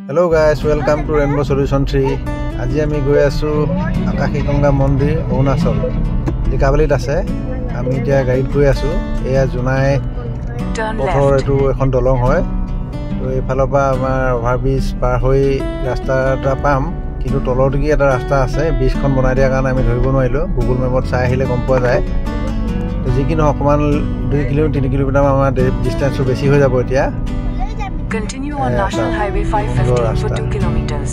Hello guys, welcome to Rainbow Solution 3. আজি আমি গৈ আছো আকাশীগংগা মন্দিৰ অৰুণাচল লিকাবালিত আছে আমি এতিয়া গাড়ীত গৈ আছো এয়া জুনাই পথৰ এটো এখন দলং হয় তো এইফালৰ পৰা আমাৰ ওভাৰব্ৰিজ পাৰ হৈ ৰাস্তা এটা পাম কিন্তু তলৰলৈকে এটা ৰাস্তা আছে ব্ৰিজখন বনাই দিয়াৰ কাৰণে আমি ধৰিব নোৱাৰিলো গুগল মেপত চাই আহিলে গম পোৱা যায় তো যিকিনো অকমান 2 কিলোমিটাৰ 3 কিলোমিটাৰ আমাৰ ডিসটেন্সটো বেছি হৈ যাব এতিয়া Continue on National Highway 515 for 2 kilometers.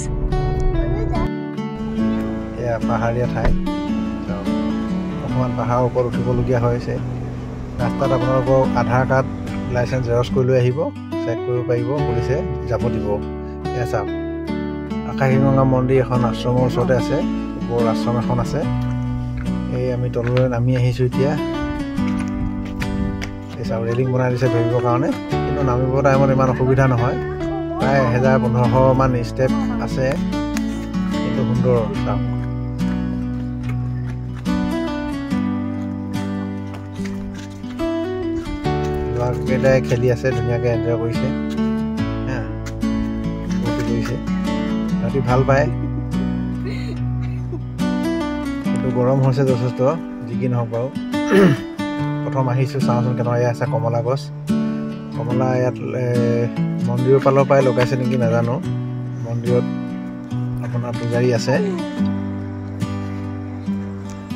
Yeah, paharia thai. So, অকমান পাহাৰ ওপৰত উঠিবলগীয়া হৈছে ৰাস্তাত আপোনালোকৰ আধাৰ কাৰ্ড লাইসেন্স জেৰক্স কৰি লৈ আহিব চেক কৰিব পাৰিব পুলিচে যাব দিব এয়া চাওক আকাশীগংগা মন্দিৰ এখন আশ্ৰমৰ ওচৰতে আছে বৰ আশ্ৰম এখন আছে এই আমি তললৈ নামি আহিছো এতিয়া এই চাওক ৰেলিং বনাই দিছে ধৰিবৰ কাৰণে কিন্তু নামিব টাইমত ইমান অসুবিধা নহয় প্ৰায় 1000-1500 মান ষ্টেপ আছে কিন্তু সুন্দৰ চাওক লৰাকেইটাই খেলি আছে ধুনীয়াকৈ এনজয় কৰিছে হা বহুত কৰিছে ৰাতি ভাল পায় কিন্তু গৰম হৈছে যথেষ্ট যি কি নহওক বাৰু প্ৰথম আহিছো চাওঁচোন কেনেকুৱা আছে কমলা গছ কমলা ইয়াত মন্দিৰৰ পালৰ পৰাই লগাইছে নেকি নাজানো মন্দিৰত আপোনাৰ পূজাৰী আছে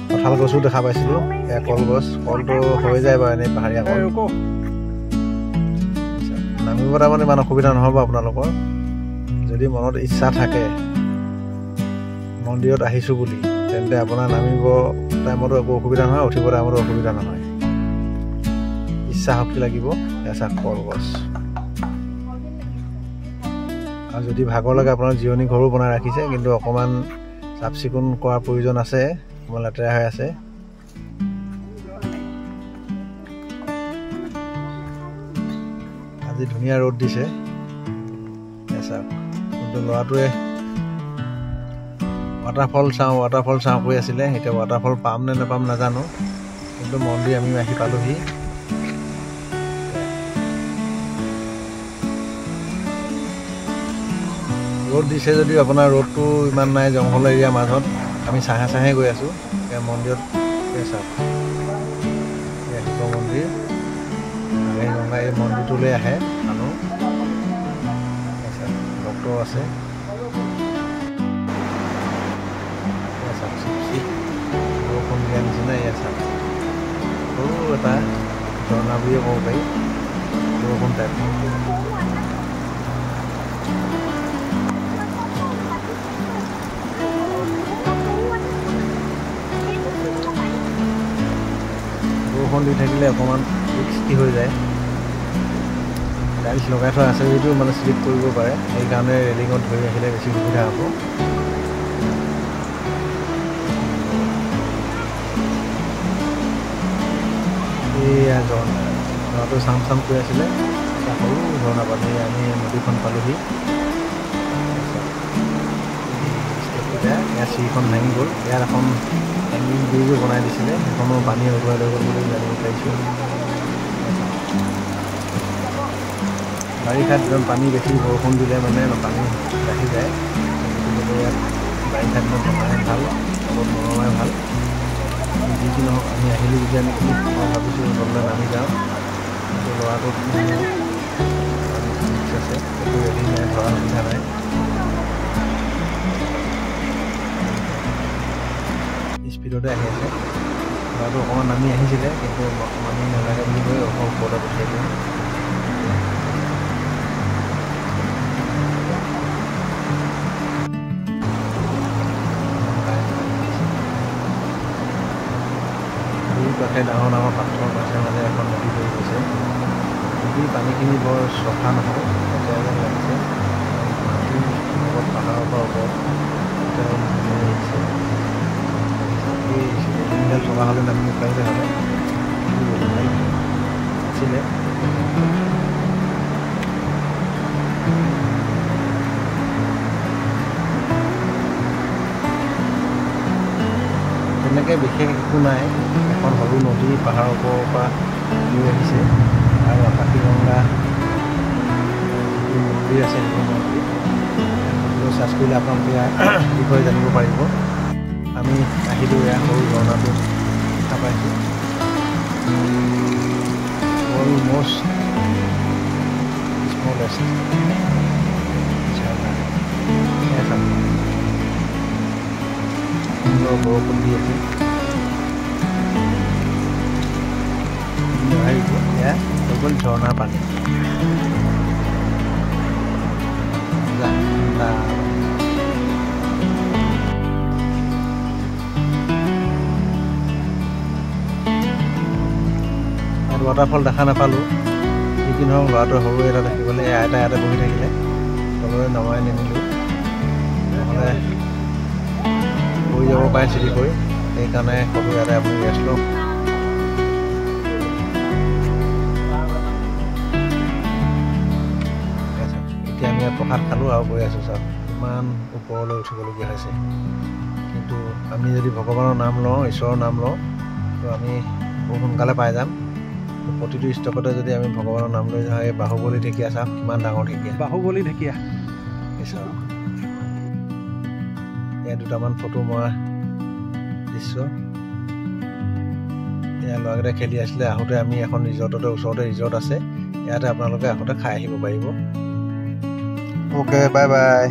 কঁঠাল গছো দেখা পাইছিলোঁ এয়া কলগছ কলটো হৈ যায় বাৰু এনেই পাহাৰীয়া কল নামিব তাৰমানে ইমান অসুবিধা নহ'ব আপোনালোকৰ যদি মনত ইচ্ছা থাকে মন্দিৰত আহিছোঁ বুলি তেন্তে আপোনাৰ নামিব টাইমতো একো অসুবিধা নহয় উঠিব টাইমতো অসুবিধা নহয় ইচ্ছা শক্তি লাগিব এচা কলগছ আৰু যদি ভাগৰ লাগে আপোনাৰ জিৰণি ঘৰো বনাই ৰাখিছে কিন্তু অকণমান চাফ চিকুণ কৰাৰ প্ৰয়োজন আছে অকণমান লেতেৰা হৈ আছে আজি ধুনীয়া ৰ'দ দিছে এচা কিন্তু ল'ৰাটোৱে ৱাটাৰফল চাওঁ কৈ আছিলে এতিয়া ৱাটাৰফল পাম নে নাপাম নাজানো কিন্তু মন্দিৰ আমি আহি পালোহি ৰ'দ দিছে যদিও আপোনাৰ ৰ'দটো ইমান নাই জংঘল এৰিয়াৰ মাজত আমি চাহে গৈ আছোঁ এতিয়া মন্দিৰত চাওক শিৱ মন্দিৰ আকাশীগংগা এই মন্দিৰটোলৈ আহে মানুহ ভক্ত আছে বৰষুণ দিয়া নিচিনা এয়া চাওক সৰু এটা ঝৰ্ণা বুলিয়ে ক'ব পাৰি বৰষুণ টাইপ বৰষুণ দি থাকিলে অকণমান ৰিস্কি হৈ যায় টাইলছ লগাই থোৱা আছে যদিও মানে শ্লিপ কৰিব পাৰে সেইকাৰণে ৰেলিঙত ধৰি আহিলে বেছি সুবিধা হ'ব এয়া ঝৰ্ণাটো চাম কৈ আছিলে সৰু ঝৰ্ণা পানী আমি নদীখন পালোহি ইয়াৰ চিৰিখন ভাঙি গ'ল ইয়াত এখন হেংগিং ব্ৰিজো বনাই দিছিলে সেইখনো পানী উৰুৱাই লৈ গ'ল বুলি জানিব পাৰিছোঁ বাৰিষাত একদম পানী বেছি বৰষুণ দিলে মানে পানী বাঢ়ি যায় গতিকে ইয়াত বাৰিষাত দিনত নমাই ভাল অলপ নৰমাই ভাল যি কি নহওক আমি আহিলোঁ যেতিয়া নেকি মই ভাবিছোঁ তললৈ নামি যাওঁ কিন্তু ল'ৰাটো আছে একো ৰেডি নাই ধৰা সুবিধা নাই স্পীডতে আহি আছে ল'ৰাটো অকণমান নামি আহিছিলে কিন্তু নামি নালাগে বুলি কৈ ওপৰতে পঠিয়াই দিওঁ কাষে ডাঙৰ পাথৰ মাজে এখন নদী বৈ গৈছে নদীৰ পানীখিনি বৰ চফা নহয় লেতেৰা যেন লাগিছে মাটিৰ ওপৰত পাহাৰৰ পৰা ওপৰত আহিছে ৰেলিংডাল থকা হ'লে নামিব পাৰিলে হ'লে আছিলে তেনেকৈ বিশেষ একো নাই এখন সৰু নদী পাহাৰৰ ওপৰৰ পৰা বৈ আহিছে আৰু আকাশীগংগা মন্দিৰ আছে মন্দিৰ কৰিলে আপোনালোকে বিষয়ে জানিব পাৰিব। আমি আহিলোঁ এয়া সৰু ঝৰ্ণাটো দেখা পাইছোঁ। অলমষ্ট স্মলেষ্ট ঝৰ্ণা। সুন্দৰ বৰষুণ দি আছে। এয়া হৈ গ'ল ঝৰ্ণাৰ পানী। ৱাটাৰফল দেখা নাপালোঁ। যি কি নহওক ল'ৰাটোৱে সৰু এটা দেখিবলৈ আইতা ইয়াতে বহি থাকিলে, তললৈ নমাই নিনিলোঁ, নহ'লে পৰি যাব পাৰে চিটি কৰি। সেইকাৰণে সৰু ইয়াতে আপুনি ৰেষ্ট লওক। এতিয়া আমি ইয়াত প্ৰসাদ খালোঁ আৰু গৈ আছোঁ। চাওক ইমান ওপৰলৈ উঠিবলগীয়া হৈছে, কিন্তু আমি যদি ভগৱানৰ নাম লওঁ, ঈশ্বৰৰ নাম লওঁ, তো আমি বহুত সোনকালে পাই যাম। প্ৰতিটো ষ্টকতে যদি আমি ভগৱানৰ নাম লৈ যাওঁ, এই বাহুবলী ঢেকীয়া চাওক কিমান ডাঙৰ ঢেকীয়া, বাহুবলী ঢেকীয়া। এয়া দুটামান ফটো মৰা দৃশ্য। এয়া ল'ৰাকেইটা খেলি আছিলে। আহোঁতে আমি এখন ৰিজৰ্টতে, ওচৰতে ৰিজৰ্ট আছে, ইয়াতে আপোনালোকে আহোঁতে খাই আহিব পাৰিব। Okay, bye bye.